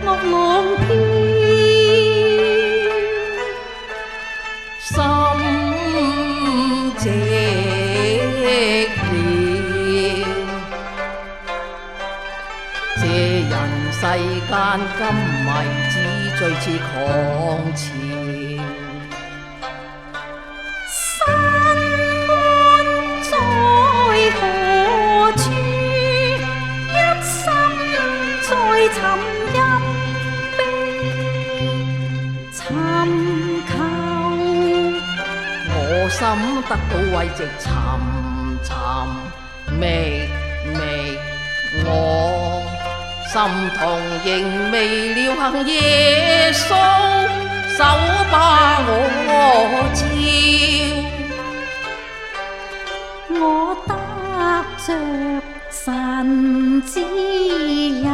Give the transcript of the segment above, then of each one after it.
惡浪飄，心寂寥。這人世間今迷只最似狂潮。沉陰悲尋求，我心得到慰藉，尋覓，我心痛仍未了行耶穌，手把我照，我得着神指引，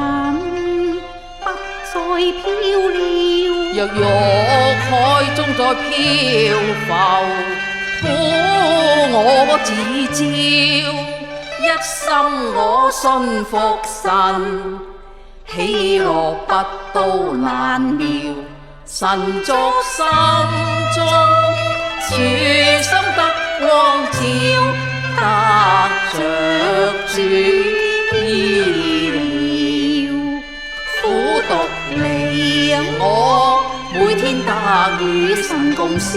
再飄了，若欲海中再漂浮，苦我自照，一心我信服神，喜樂不都難料，神作心中，處心得光照，得着主意料，苦毒離我每天得與神共笑，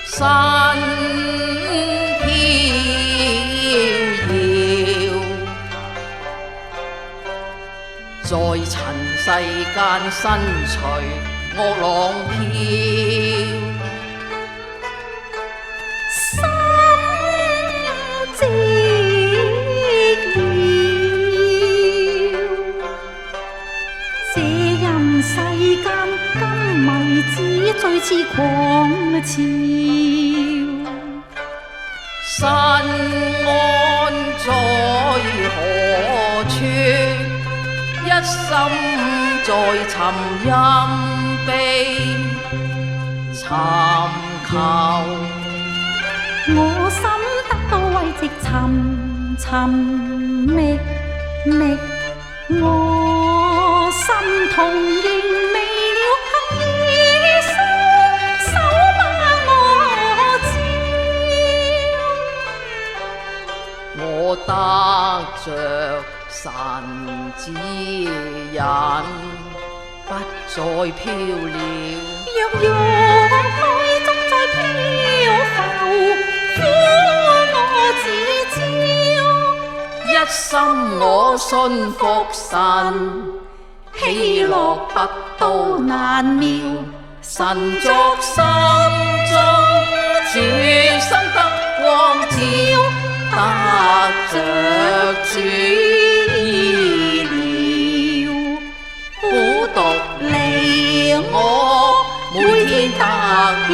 身飄搖，在塵世間身隨惡浪飄。世間今迷只最似狂潮，神安在何處？一心在尋陰悲尋求，我心得到慰藉，尋覓，我心痛仍未了行耶穌，手把我照，我得着神指引，不再飄了，若用海中再漂浮，苦我自照，一心我信服神，喜樂不都難料，神作心中，處心得光照，得着主意料，苦毒離我每天得與